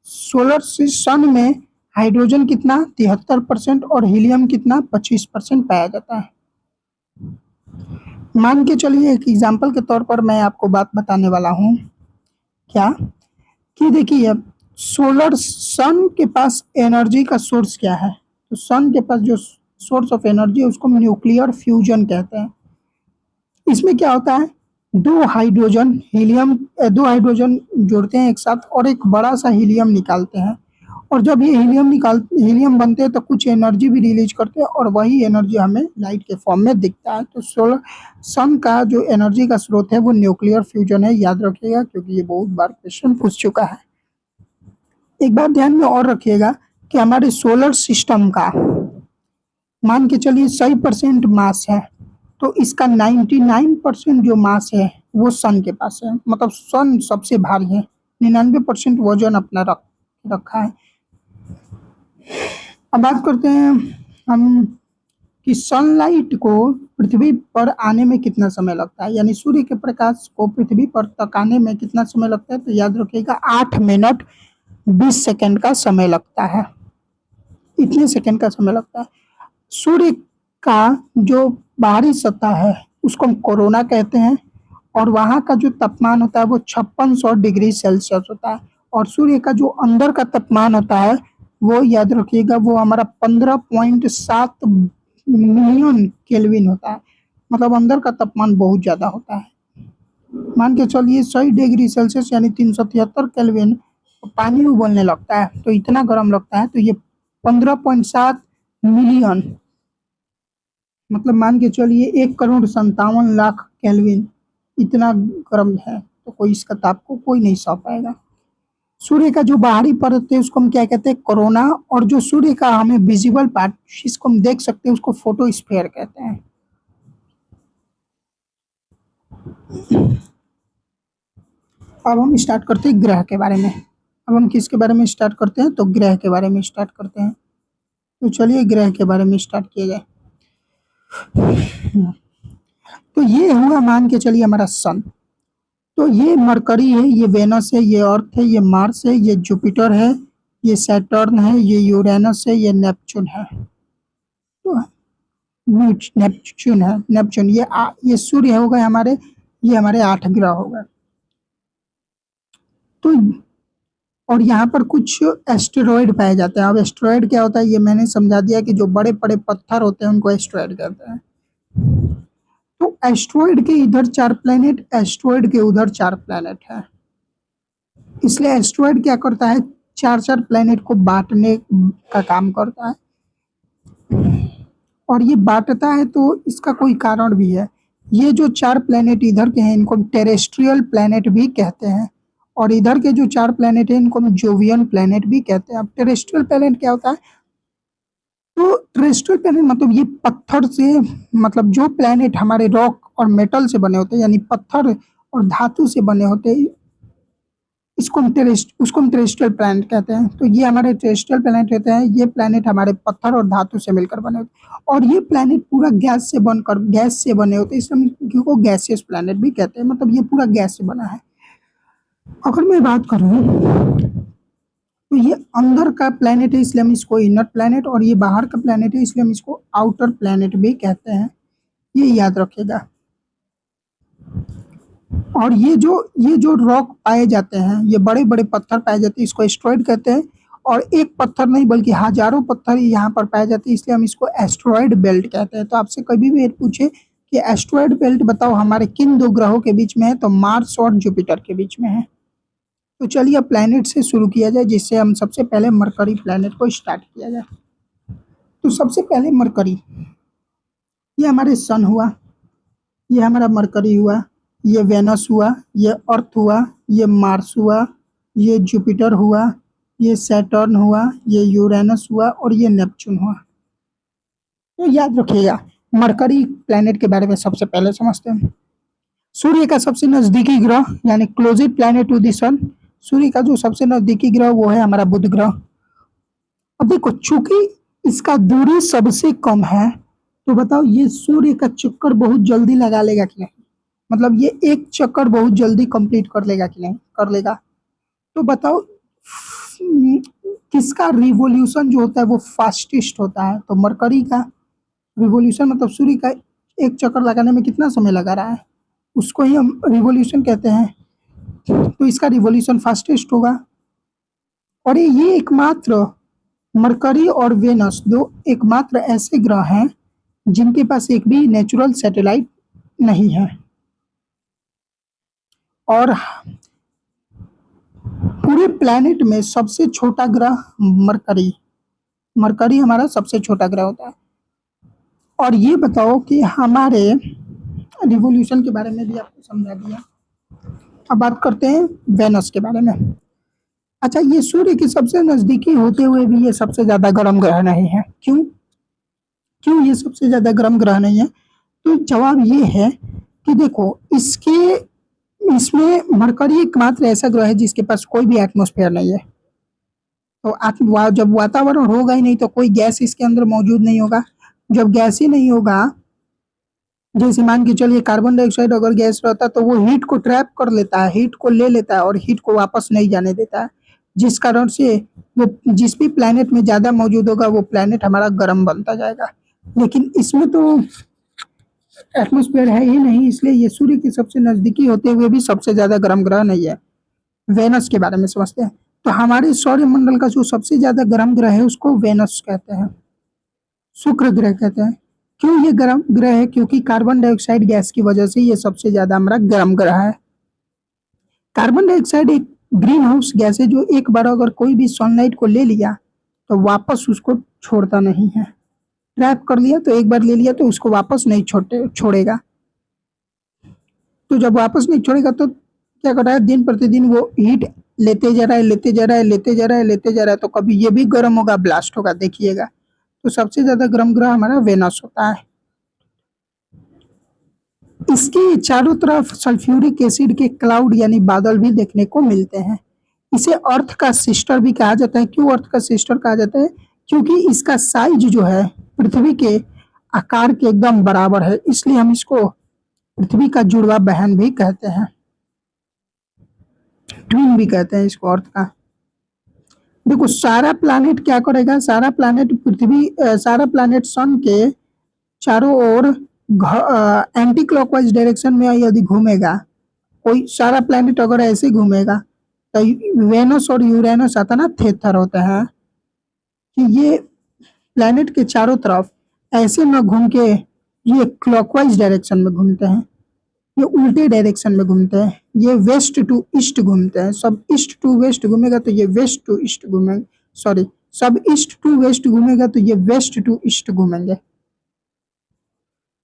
A: सन में हाइड्रोजन कितना 73% और हीलियम कितना 25% पाया जाता है। मान के चलिए एक एग्जाम्पल के तौर पर मैं आपको बात बताने वाला हूँ, क्या कि देखिए सोलर सन के पास एनर्जी का सोर्स क्या है, तो सन के पास जो सोर्स ऑफ एनर्जी है उसको न्यूक्लियर फ्यूजन कहते हैं। इसमें क्या होता है, दो हाइड्रोजन जोड़ते हैं एक साथ और एक बड़ा सा हीलियम निकालते हैं, और जब ये हीलियम बनते हैं तो कुछ एनर्जी भी रिलीज करते हैं और वही एनर्जी हमें लाइट के फॉर्म में दिखता है। तो सोलर सन का जो एनर्जी का स्रोत है वो न्यूक्लियर फ्यूजन है, याद रखिएगा क्योंकि ये बहुत बार क्वेश्चन पूछ चुका है। एक बात ध्यान में और रखिएगा कि हमारे सोलर सिस्टम का मान के चलिए 100% मास है, तो इसका 99% जो मास है वो सन के पास है, मतलब सन सबसे भारी है, 99% वजन अपना रखा है। अब बात करते हैं हम कि सनलाइट को पृथ्वी पर आने में कितना समय लगता है, यानी सूर्य के प्रकाश को पृथ्वी पर तक आने में कितना समय लगता है, तो याद रखिएगा 8 मिनट 20 सेकंड का समय लगता है, इतने सेकंड का समय लगता है। सूर्य का जो बाहरी सतह है उसको हम कोरोना कहते हैं, और वहाँ का जो तापमान होता है वो 5600 डिग्री सेल्सियस होता है, और सूर्य का जो अंदर का तापमान होता है वो याद रखिएगा वो हमारा 15.7 मिलियन केल्विन होता है, मतलब अंदर का तापमान बहुत ज़्यादा होता है। मान के चलिए 100 डिग्री सेल्सियस यानी 373 केल्विन पानी उबलने लगता है तो इतना गर्म लगता है, तो ये 15.7 मिलियन मतलब मान के चलिए 1,57,00,000 केल्विन इतना गर्म है, तो कोई इसका ताप को कोई नहीं सह पाएगा। सूर्य का जो बाहरी परत है उसको हम क्या कहते हैं, कोरोना, और जो सूर्य का हमें विजिबल पार्ट जिसको हम देख सकते हैं उसको फोटोस्फीयर कहते हैं। अब हम स्टार्ट करते हैं ग्रह के बारे में। अब हम किसके बारे में स्टार्ट करते हैं, तो ग्रह के बारे में स्टार्ट करते हैं। तो चलिए ग्रह के बारे में स्टार्ट किया जाए। तो ये हुआ मान के चलिए हमारा सन, तो ये मरकरी है, ये वेनस है, ये अर्थ है, ये मार्स है, ये जुपिटर है, ये सैटर्न है, ये यूरेनस है, ये नेपच्यून है। तो नेपच्यून ये सूर्य हो गए हमारे, ये हमारे 8 ग्रह हो गए। तो और यहाँ पर कुछ एस्टेरॉयड पाए जाते हैं। अब एस्टेरॉयड क्या होता है ये मैंने समझा दिया कि जो बड़े बड़े पत्थर होते हैं उनको एस्टेरॉयड कहते हैं। तो एस्टेरॉयड के इधर 4 प्लेनेट, एस्टेरॉयड के उधर 4 प्लेनेट है, इसलिए एस्टेरॉयड क्या करता है 4 प्लेनेट को बांटने का काम करता है, और ये बांटता है तो इसका कोई कारण भी है। ये जो 4 प्लेनेट इधर के हैं इनको टेरेस्ट्रियल प्लेनेट भी कहते हैं, और इधर के जो 4 प्लेनेट हैं इनको जोवियन प्लेनेट भी कहते हैं। अब टेरेस्ट्रियल प्लेनेट क्या होता है, तो टेरेस्ट्रियल प्लेनेट मतलब ये पत्थर से, मतलब जो प्लेनेट हमारे रॉक और मेटल से बने होते हैं यानी पत्थर और धातु से बने होते हैं, उसको हम टेरेस्ट्रियल प्लैनेट कहते हैं। तो ये हमारे टेरेस्ट्रियल प्लैनेट रहते हैं, ये प्लैनेट हमारे पत्थर और धातु से मिलकर बने होते हैं, और ये प्लैनेट पूरा गैस से बने होते हैं, इसलिए हम इनको गैसियस प्लैनेट भी कहते हैं, मतलब ये पूरा गैस से बना है। अगर मैं बात करूँ तो ये अंदर का प्लैनेट है इसलिए हम इसको इनर प्लैनेट, और ये बाहर का प्लैनेट है इसलिए हम इसको आउटर प्लैनेट भी कहते हैं, ये याद रखिएगा। और ये जो रॉक पाए जाते हैं, ये बड़े बड़े पत्थर पाए जाते हैं, इसको एस्ट्रॉयड कहते हैं, और एक पत्थर नहीं बल्कि हजारों पत्थर यहाँ पर पाए जाते हैं, इसलिए हम इसको एस्ट्रॉयड बेल्ट कहते हैं। तो आपसे कभी भी पूछे कि एस्ट्रॉयड बेल्ट बताओ हमारे किन 2 ग्रहों के बीच में है, तो मार्स और जुपिटर के बीच में है। तो चलिए अब प्लैनेट से शुरू किया जाए, जिससे हम सबसे पहले मरकरी प्लैनेट को स्टार्ट किया जाए। तो सबसे पहले मरकरी, ये हमारे सन हुआ, ये हमारा मरकरी हुआ, ये वेनस हुआ, ये अर्थ हुआ, ये मार्स हुआ, ये जुपिटर हुआ, ये सैटर्न हुआ, ये यूरेनस हुआ, और ये नेपच्यून हुआ। तो याद रखिएगा मरकरी प्लैनेट के बारे में सबसे पहले समझते हैं। सूर्य का सबसे नजदीकी ग्रह यानी क्लोजेस्ट प्लैनेट टू द सन, सूर्य का जो सबसे नजदीकी ग्रह वो है हमारा बुध ग्रह। अब देखो चूंकि इसका दूरी सबसे कम है, तो बताओ ये सूर्य का चक्कर बहुत जल्दी लगा लेगा कि नहीं, मतलब ये एक चक्कर बहुत जल्दी कंप्लीट कर लेगा कि नहीं, कर लेगा। तो बताओ किसका रिवॉल्यूशन जो होता है वो फास्टेस्ट होता है? तो मरकरी का रिवॉल्यूशन मतलब सूर्य का एक चक्कर लगाने में कितना समय लगा रहा है, उसको ही हम रिवॉल्यूशन कहते हैं। तो इसका रिवॉल्यूशन फास्टेस्ट होगा। और ये एकमात्र मरकरी और वेनस दो एकमात्र ऐसे ग्रह हैं जिनके पास एक भी नेचुरल सैटेलाइट नहीं है। और पूरे प्लैनेट में सबसे छोटा ग्रह मरकरी मरकरी हमारा सबसे छोटा ग्रह होता है। और ये बताओ कि हमारे रिवॉल्यूशन के बारे में भी आपको समझा दिया। अब बात करते हैं वेनस के बारे में। अच्छा, ये सूर्य के सबसे नजदीकी होते हुए भी ये सबसे ज्यादा गर्म ग्रह नहीं है। क्यों? क्यों ये सबसे ज्यादा गर्म ग्रह नहीं है? तो जवाब ये है कि देखो, इसके इसमें मरकरी एकमात्र ऐसा ग्रह है जिसके पास कोई भी एटमॉस्फेयर नहीं है। तो जब वातावरण होगा ही नहीं तो कोई गैस इसके अंदर मौजूद नहीं होगा। जब गैस ही नहीं होगा, जैसे मान के चलिए कार्बन डाइऑक्साइड अगर गैस रहता तो वो हीट को ट्रैप कर लेता है, हीट को ले लेता है और हीट को वापस नहीं जाने देता है, जिस कारण से वो जिस भी प्लैनेट में ज्यादा मौजूद होगा वो प्लैनेट हमारा गर्म बनता जाएगा। लेकिन इसमें तो एटमॉस्फेयर है ही नहीं, इसलिए ये सूर्य के सबसे नजदीकी होते हुए भी सबसे ज्यादा गर्म ग्रह नहीं है। वेनस के बारे में समझते हैं। तो हमारे सौरमंडल का जो सबसे ज्यादा गर्म ग्रह है उसको वेनस कहते हैं, शुक्र ग्रह कहते हैं। क्यों ये गर्म ग्रह है? क्योंकि कार्बन डाइऑक्साइड गैस की वजह से ये सबसे ज्यादा हमारा गर्म ग्रह है। कार्बन डाइऑक्साइड एक ग्रीन हाउस गैस है जो एक बार अगर कोई भी सनलाइट को ले लिया तो वापस उसको छोड़ता नहीं है। ट्रैप कर लिया तो एक बार ले लिया तो उसको वापस नहीं छोड़ेगा। तो जब वापस नहीं छोड़ेगा तो क्या कर रहा है, दिन प्रतिदिन वो हीट लेते जा रहा है, लेते जा रहा है, लेते जा रहा है, लेते जा रहा है। तो कभी ये भी गर्म होगा, ब्लास्ट होगा, देखिएगा। तो सबसे ज्यादा गर्म ग्रह हमारा वेनस होता है। इसके चारों तरफ सल्फ्यूरिक एसिड के क्लाउड यानी बादल भी देखने को मिलते हैं। इसे अर्थ का सिस्टर भी कहा जाता है। क्यों अर्थ का सिस्टर कहा जाता है? क्योंकि इसका साइज जो है पृथ्वी के आकार के एकदम बराबर है, इसलिए हम इसको पृथ्वी का जुड़वा बहन भी कहते हैं, ट्विन भी कहते हैं इसको अर्थ का। देखो, सारा प्लैनेट क्या करेगा, सारा प्लैनेट सन के चारों ओर एंटी क्लॉकवाइज डायरेक्शन में यदि घूमेगा, कोई सारा प्लैनेट अगर ऐसे घूमेगा तो वेनस और यूरेनस आता ना थेथर होते हैं कि ये प्लैनेट के चारों तरफ ऐसे न घूम के ये क्लॉकवाइज डायरेक्शन में घूमते हैं, ये उल्टे डायरेक्शन में घूमते हैं। ये वेस्ट टू ईस्ट घूमते हैं। सब ईस्ट टू वेस्ट घूमेगा तो ये वेस्ट टू ईस्ट घूमेंगे। सॉरी, सब ईस्ट टू वेस्ट घूमेगा तो ये वेस्ट टू ईस्ट घूमेंगे।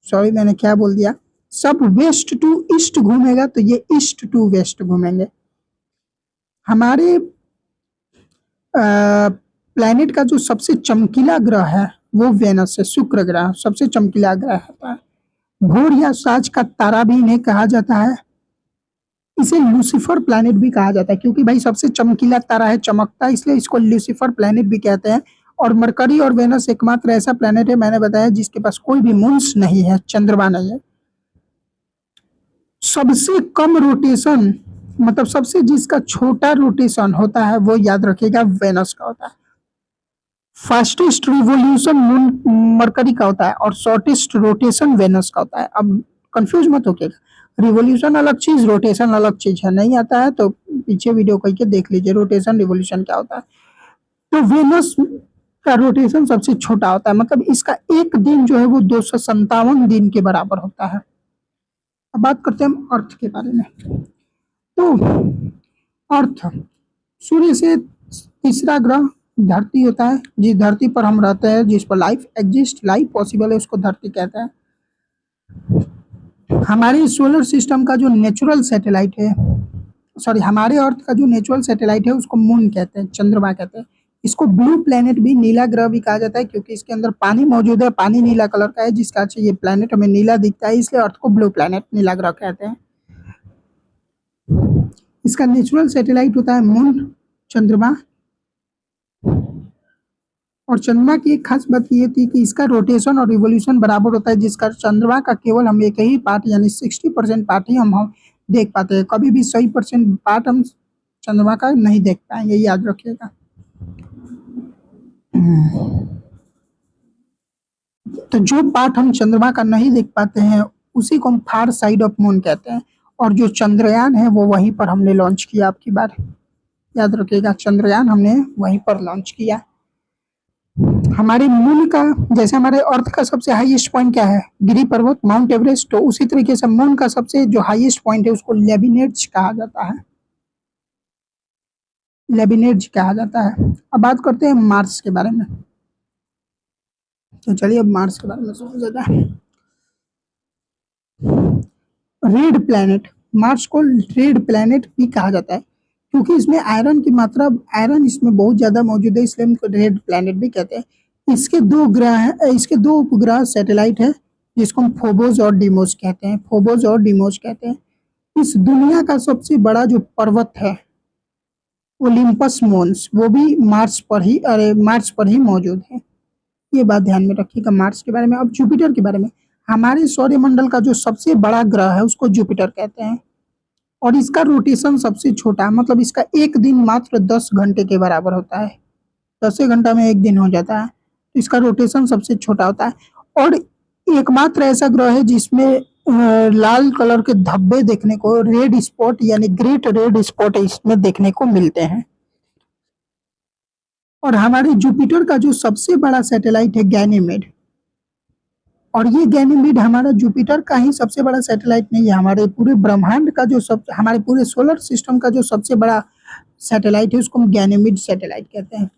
A: सॉरी, मैंने क्या बोल दिया? सब वेस्ट टू ईस्ट घूमेगा तो ये ईस्ट टू वेस्ट घूमेंगे। हमारे प्लैनेट का जो सबसे चमकीला ग्रह है वो वेनस है, शुक्र ग्रह सबसे चमकीला ग्रह होता है। भोर या साज का तारा भी इन्हें कहा जाता है। इसे लूसीफर प्लैनेट भी कहा जाता है क्योंकि भाई सबसे चमकीला तारा है, चमकता है, इसलिए इसको लूसीफर प्लैनेट भी कहते हैं। और मरकरी और वेनस एकमात्र ऐसा प्लैनेट है, मैंने बताया, जिसके पास कोई भी मून्स नहीं है, चंद्रमा नहीं है। सबसे कम रोटेशन मतलब सबसे जिसका छोटा रोटेशन होता है वो याद रखिएगा वेनस का होता है। फास्टेस्ट रिवॉल्यूशन मरकरी का होता है और शॉर्टेस्ट रोटेशन वेनस का होता है। अब कंफ्यूज मत होइएगा, रिवॉल्यूशन अलग चीज, रोटेशन अलग चीज है। नहीं आता है तो पीछे वीडियो करके देख लीजिए रोटेशन रिवॉल्यूशन क्या होता है। तो वेनस का रोटेशन सबसे छोटा होता है, मतलब इसका एक दिन जो है वो 257 दिन के बराबर होता है। अब बात करते हैं हम अर्थ के बारे में। तो अर्थ सूर्य से तीसरा ग्रह धरती होता है। जिस धरती पर हम रहते हैं, जिस पर लाइफ एग्जिस्ट, लाइफ पॉसिबल है, उसको धरती कहते हैं। हमारे सोलर सिस्टम का जो नेचुरल सैटेलाइट है, सॉरी, हमारे अर्थ का जो नेचुरल सैटेलाइट है उसको मून कहते हैं, चंद्रमा कहते हैं। इसको ब्लू प्लेनेट भी, नीला ग्रह भी कहा जाता है क्योंकि इसके अंदर पानी मौजूद है, पानी नीला कलर का है, जिसका से ये प्लेनेट हमें नीला दिखता है, इसलिए अर्थ को ब्लू प्लेनेट, नीला ग्रह कहते हैं। इसका नेचुरल सैटेलाइट होता है मून, चंद्रमा। और चंद्रमा की एक खास बात ये थी कि इसका रोटेशन और रिवॉल्यूशन बराबर होता है, जिसका चंद्रमा का केवल हम एक ही पार्ट यानी 60% पार्ट ही हम देख पाते हैं। कभी भी 100% पार्ट हम चंद्रमा का नहीं देख पाएंगे, याद रखिएगा। तो जो पार्ट हम चंद्रमा का नहीं देख पाते हैं उसी को हम फार साइड ऑफ मून कहते हैं। और जो चंद्रयान है वो वहीं पर हमने लॉन्च किया आपकी बार, याद रखिएगा, चंद्रयान हमने वहीं पर लॉन्च किया। हमारे मून का, जैसे हमारे अर्थ का सबसे हाईएस्ट पॉइंट क्या है, गिरी पर्वत, माउंट एवरेस्ट, तो उसी तरीके से मून का सबसे जो हाईएस्ट पॉइंट है उसको लेबिनेट्स कहा जाता है, लेबिनेट्स कहा जाता है। अब बात करते हैं मार्स के बारे में। तो चलिए अब मार्स के बारे में समझ जाता है। रेड प्लैनेट, मार्स को रेड प्लैनेट भी कहा जाता है क्योंकि इसमें आयरन की मात्रा, आयरन इसमें बहुत ज्यादा मौजूद है, इसलिए इनको रेड प्लैनेट भी कहते हैं। इसके दो ग्रह हैं, इसके दो उपग्रह सैटेलाइट है जिसको हम फोबोस और डीमोस कहते हैं, फोबोस और डीमोस कहते हैं। इस दुनिया का सबसे बड़ा जो पर्वत है ओलिम्पस मोन्स, वो भी मार्स पर ही, अरे मार्स पर ही मौजूद है। ये बात ध्यान में रखिएगा मार्स के बारे में। अब जुपिटर के बारे में, हमारे सौरमंडल का जो सबसे बड़ा ग्रह है उसको जुपिटर कहते हैं और इसका रोटेशन सबसे छोटा है, मतलब इसका एक दिन मात्र 10 घंटे के बराबर होता है, 10 घंटा में एक दिन हो जाता है, तो इसका रोटेशन सबसे छोटा होता है। और एकमात्र ऐसा ग्रह है जिसमें लाल कलर के धब्बे देखने को, रेड स्पॉट यानी ग्रेट रेड स्पॉट इसमें देखने को मिलते हैं। और हमारे जुपिटर का जो सबसे बड़ा सैटेलाइट है गैनीमेड, और ये गैनीमेड हमारा जुपिटर का ही सबसे बड़ा सैटेलाइट नहीं है, हमारे पूरे ब्रह्मांड का जो सब, हमारे पूरे सोलर सिस्टम का जो सबसे बड़ा सैटेलाइट है उसको हम गैनीमेड सैटेलाइट कहते हैं।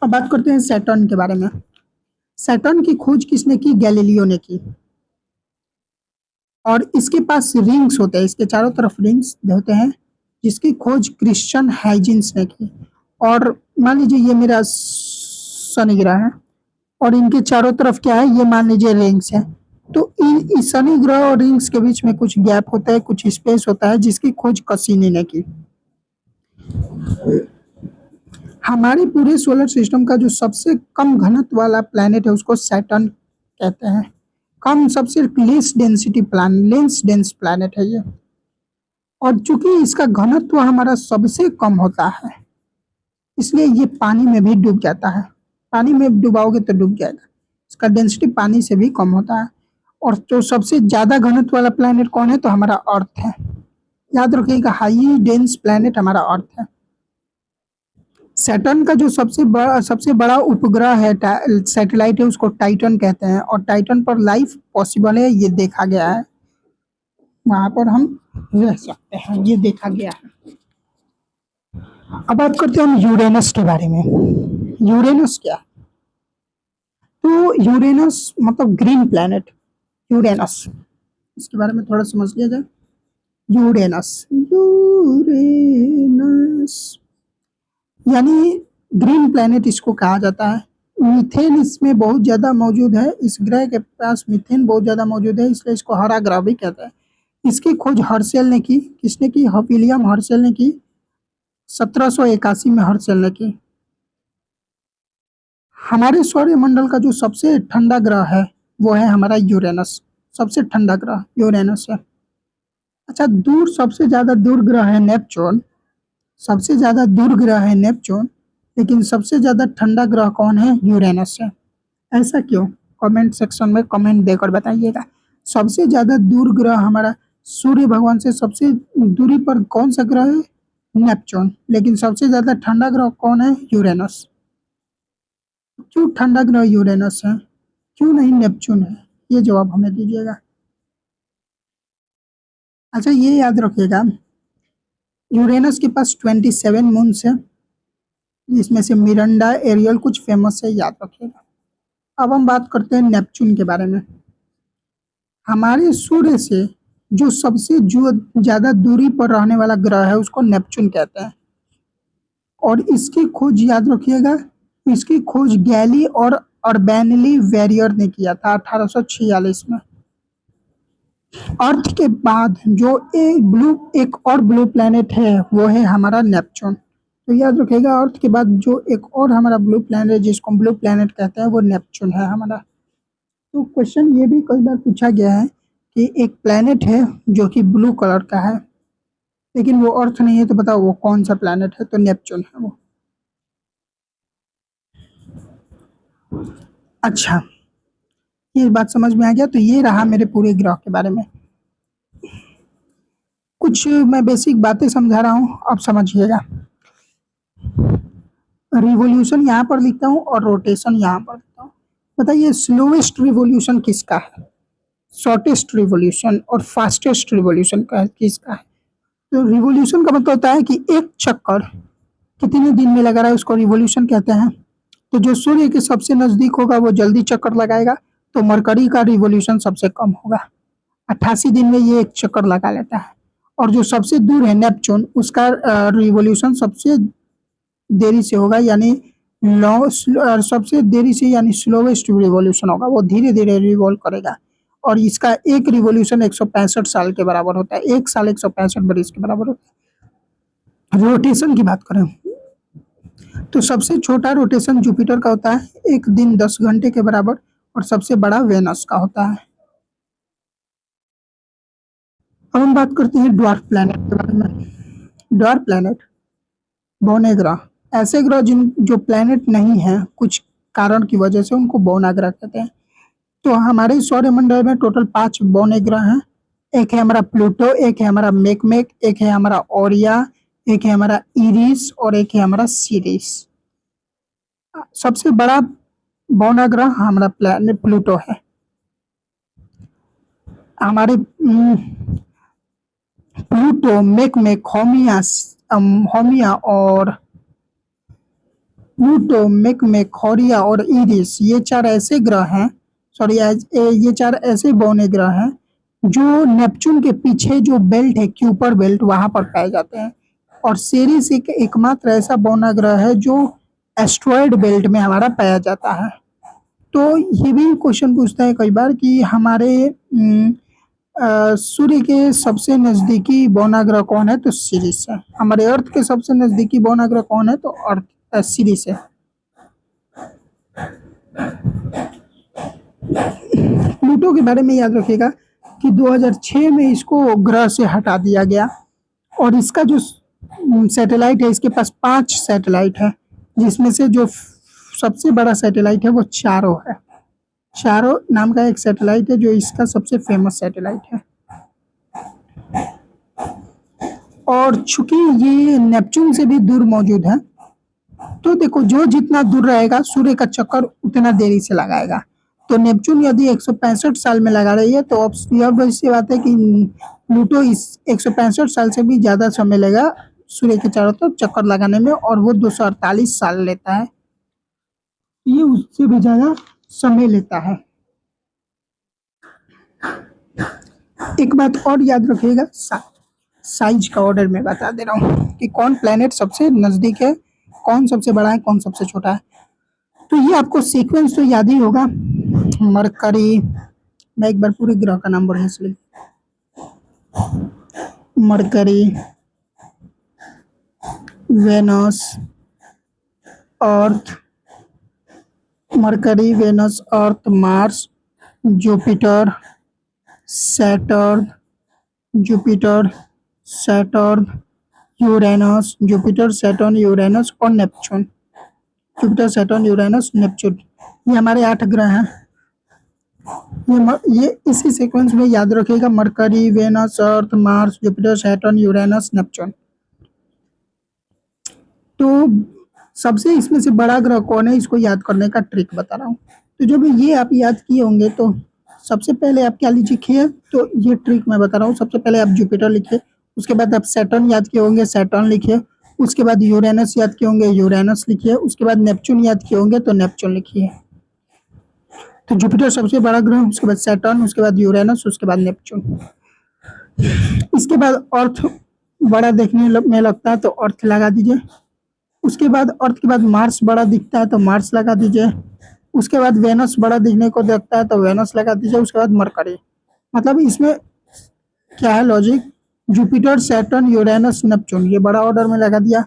A: अब बात करते हैं सैटर्न के बारे में। सैटर्न की खोज किसने की, गैलीलियो ने की। और इसके पास रिंग्स होते हैं, इसके चारों तरफ रिंग्स होते हैं जिसकी खोज क्रिश्चियन हाइजिन्स ने की। और मान लीजिए ये मेरा शनि ग्रह है और इनके चारों तरफ क्या है, ये मान लीजिए रिंग्स है, तो इस शनि ग्रह और रिंग्स के बीच में कुछ गैप होता है, कुछ स्पेस होता है जिसकी खोज कसीनी ने की। हमारे पूरे सोलर सिस्टम का जो सबसे कम घनत्व वाला प्लैनेट है उसको सैटर्न कहते हैं। कम, सबसे less density plan, less dense planet है ये। और चूंकि इसका घनत्व हमारा सबसे कम होता है इसलिए ये पानी में भी डूब जाता है, पानी में डुबाओगे तो डूब जाएगा, इसका डेंसिटी पानी से भी कम होता है। और जो सबसे ज्यादा घनत्व वाला प्लैनेट कौन है, तो हमारा अर्थ है। याद रखिएगा हाई डेंस प्लैनेट हमारा अर्थ है। सैटर्न का जो सबसे बड़ा उपग्रह है, सैटेलाइट है, उसको टाइटन कहते हैं और टाइटन पर लाइफ पॉसिबल है, ये देखा गया है, वहां पर हम रह सकते हैं, ये देखा गया है। अब बात करते हैं हम यूरेनस के बारे में। यूरेनस क्या, तो यूरेनस मतलब ग्रीन प्लैनेट, यूरेनस, इसके बारे में थोड़ा समझ लिया जाए। यूरेनस, यूरेनस यानी ग्रीन प्लैनेट इसको कहा जाता है। मीथेन इसमें बहुत ज्यादा मौजूद है, इस ग्रह के पास मीथेन बहुत ज्यादा मौजूद है, इसलिए इसको हरा ग्रह भी कहते हैं। इसकी खोज हर्शेल ने की, किसने की, विलियम हर्शेल ने की, 1781 में हर्शेल ने की। हमारे सौरमंडल का जो सबसे ठंडा ग्रह है वो है हमारा यूरेनस, सबसे ठंडा ग्रह यूरेनस है। अच्छा, सबसे ज्यादा दूर ग्रह है नेपच्यून, सबसे ज्यादा दूर ग्रह है नेपच्यून, लेकिन सबसे ज्यादा ठंडा ग्रह कौन है, यूरेनस है। ऐसा क्यों, कमेंट सेक्शन में कमेंट देकर बताइएगा। सबसे ज्यादा दूर ग्रह हमारा सूर्य भगवान से सबसे दूरी पर कौन सा ग्रह है, नेपच्यून, लेकिन सबसे ज्यादा ठंडा ग्रह कौन है, यूरेनस। क्यों ठंडा ग्रह यूरेनस है, क्यों नहीं नेपच्यून है, ये जवाब हमें दीजिएगा। अच्छा, ये याद रखिएगा, यूरेनस के पास 27 मून्स है जिसमें से मिरांडा, एरियल कुछ फेमस है, याद रखिएगा। अब हम बात करते हैं नेपच्यून के बारे में। हमारे सूर्य से जो सबसे जो ज्यादा दूरी पर रहने वाला ग्रह है उसको नेपच्यून कहते हैं। और इसकी खोज याद रखिएगा, इसकी खोज गैली और अर्बैनली वेरियर ने किया था 1846 में। अर्थ के बाद जो एक और ब्लू प्लेनेट है वो है हमारा नेपच्यून। तो याद रखिएगा अर्थ के बाद जो एक और हमारा ब्लू प्लेनेट है जिसको हम ब्लू प्लेनेट कहते हैं वो नेपच्यून है हमारा। तो क्वेश्चन ये भी कई बार पूछा गया है कि एक प्लेनेट है जो कि ब्लू कलर का है लेकिन वो अर्थ नहीं है, तो बताओ वो कौन सा प्लेनेट है, तो नेपच्यून है वो। अच्छा, ये बात समझ में आ गया। तो ये रहा मेरे पूरे ग्रह के बारे में। कुछ मैं बेसिक बातें समझा रहा हूँ, अब समझिएगा। रिवॉल्यूशन यहाँ पर लिखता हूँ और रोटेशन यहाँ पर लिखता हूँ। बताइए स्लोएस्ट रिवॉल्यूशन किसका है, शॉर्टेस्ट रिवॉल्यूशन और फास्टेस्ट रिवॉल्यूशन का किसका है? तो रिवॉल्यूशन का मतलब होता है कि एक चक्कर कितने दिन में लगा रहा है, उसको रिवॉल्यूशन कहते हैं। तो जो सूर्य के सबसे नजदीक होगा वो जल्दी चक्कर लगाएगा, तो मरकरी का रिवॉल्यूशन सबसे कम होगा, 88 दिन में ये एक चक्कर लगा लेता है। और जो सबसे दूर है नेपच्यून, उसका रिवॉल्यूशन सबसे देरी से होगा, यानी सबसे देरी से यानी स्लोवेस्ट रिवॉल्यूशन होगा, वो धीरे धीरे रिवॉल्व करेगा। और इसका एक रिवॉल्यूशन 165 साल के बराबर होता है, एक साल 165 बरिस के बराबर होता है। रोटेशन की बात करें तो सबसे छोटा रोटेशन जुपिटर का होता है, एक दिन 10 घंटे के बराबर, और सबसे बड़ा वेनस का होता है। अब हम बात करते हैं ड्वार्फ प्लैनेट के बारे में। ड्वार्फ प्लैनेट बौने ग्रह, ऐसे ग्रह जिन जो प्लैनेट नहीं है कुछ कारण की वजह से, उनको बौना ग्रह कहते हैं। तो हमारे सौरमंडल में टोटल 5 बौने ग्रह हैं। एक है हमारा प्लूटो, एक है हमारा मेकमेक, एक है हमारा ओरिया, एक है हमारा इरिस और एक है हमारा सीरिस। सबसे बड़ा बौना ग्रह हमारा प्लैनेट प्लूटो है। हमारे प्लूटो, मेकमेक, होमिया, होमिया और प्लूटो, मेकमेक, होरिया और इरिस, ये 4 ऐसे ग्रह हैं, सॉरी ये 4 ऐसे बौने ग्रह हैं जो नेपच्यून के पीछे जो बेल्ट है, क्यूपर बेल्ट, वहां पर पाए जाते हैं। और सेरिस एक एकमात्र ऐसा बौना ग्रह है जो एस्ट्रॉयड बेल्ट में हमारा पाया जाता है। तो ये भी क्वेश्चन पूछता है कई बार कि हमारे सूर्य के सबसे नजदीकी बौना ग्रह कौन है, तो सीरिस है। हमारे अर्थ के सबसे नजदीकी बौना ग्रह कौन है, तो अर्थ सीरीज है। प्लूटो के बारे में याद रखिएगा कि 2006 में इसको ग्रह से हटा दिया गया, और इसका जो सैटेलाइट है, इसके पास 5 सैटेलाइट है, जिसमें से जो सबसे बड़ा सैटेलाइट है वो चारो है। चारो नाम का एक सैटेलाइट है जो इसका सबसे फेमस सैटेलाइट है। और चूंकि ये नेपच्यून से भी दूर मौजूद है, तो देखो जो जितना दूर रहेगा सूर्य का चक्कर उतना देरी से लगाएगा। तो नेपच्यून यदि 165 साल में लगा रही है, तो अब यह सी बात है कि प्लूटो इस 165 साल से भी ज्यादा समय लेगा सूर्य के चारों तरफ चक्कर लगाने में, और वो 248 साल लेता है। ये उससे भी ज्यादा समय लेता है। एक बात और याद रखिएगा, साइज का ऑर्डर में बता दे रहा हूँ कि कौन प्लेनेट सबसे नजदीक है, कौन सबसे बड़ा है, कौन सबसे छोटा है। तो ये आपको सीक्वेंस तो याद ही होगा। मरकरी, मैं एक बार पूरे ग्रह का नाम बढ़िया से लिख, Mercury, Venus, Earth, Mercury, Venus, Earth, Mars, Jupiter, Saturn, Jupiter, Saturn, Uranus, Jupiter, Saturn, Uranus और Neptune. Jupiter, Saturn, Uranus, Neptune, ये हमारे 8 ग्रह हैं। ये इसी सीक्वेंस में याद रखिएगा, Mercury, Venus, Earth, Mars, Jupiter, Saturn, Uranus, Neptune. तो सबसे इसमें से बड़ा ग्रह कौन है, इसको याद करने का ट्रिक बता रहा हूँ। तो जब ये आप याद किए होंगे, तो सबसे पहले आप क्या लिखिए, तो ये ट्रिक मैं बता रहा हूँ। सबसे पहले आप जुपिटर लिखिए, उसके बाद आप सैटर्न याद किए होंगे, सैटर्न लिखिए, उसके बाद यूरेनस याद किए होंगे, यूरेनस लिखिए, उसके बाद नेपच्यून याद किए होंगे, तो नेपच्यून लिखिए। तो जुपिटर सबसे बड़ा ग्रह, उसके बाद सैटर्न, उसके बाद यूरेनस, उसके बाद नेपच्यून। इसके बाद अर्थ बड़ा देखने में लगता है, तो अर्थ लगा दीजिए। उसके बाद अर्थ के बाद मार्स बड़ा दिखता है, तो मार्स लगा दीजिए। उसके बाद वेनस बड़ा दिखने को देखता है, तो वेनस लगा दीजिए। उसके बाद मरकरी। मतलब इसमें क्या है logic, Jupiter, Saturn, Uranus, Neptune, ये बड़ा ऑर्डर में लगा दिया।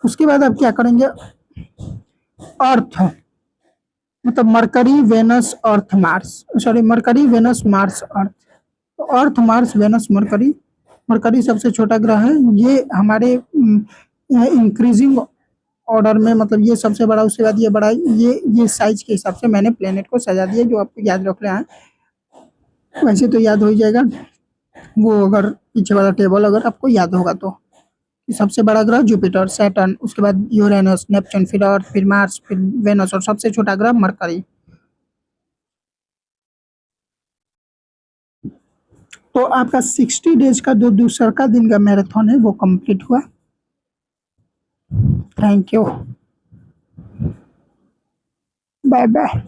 A: उसके बाद आप क्या करेंगे, अर्थ, मतलब Mercury, Venus, Earth, Mars, sorry Mercury, Venus, Mars, Earth. तो Earth, Mars, Venus, Mercury. Mercury सबसे छोटा ग्रह है। ये हमारे इंक्रीजिंग ऑर्डर में, मतलब ये सबसे बड़ा, उसके बाद ये बड़ा, ये साइज के हिसाब से मैंने प्लेनेट को सजा दिया, जो आपको याद रख रहे हैं। वैसे तो याद हो ही जाएगा वो, अगर पीछे वाला टेबल अगर आपको याद होगा तो। सबसे बड़ा ग्रह जुपिटर, सैटर्न, उसके बाद यूरेनस, नेपच्यून, फिर अर्थ, फिर मार्स, फिर वेनस, और सबसे छोटा ग्रह मरकरी। तो आपका 60 डेज का जो दूसरा का दिन का मैराथन है वो कंप्लीट हुआ। Thank you. Bye bye.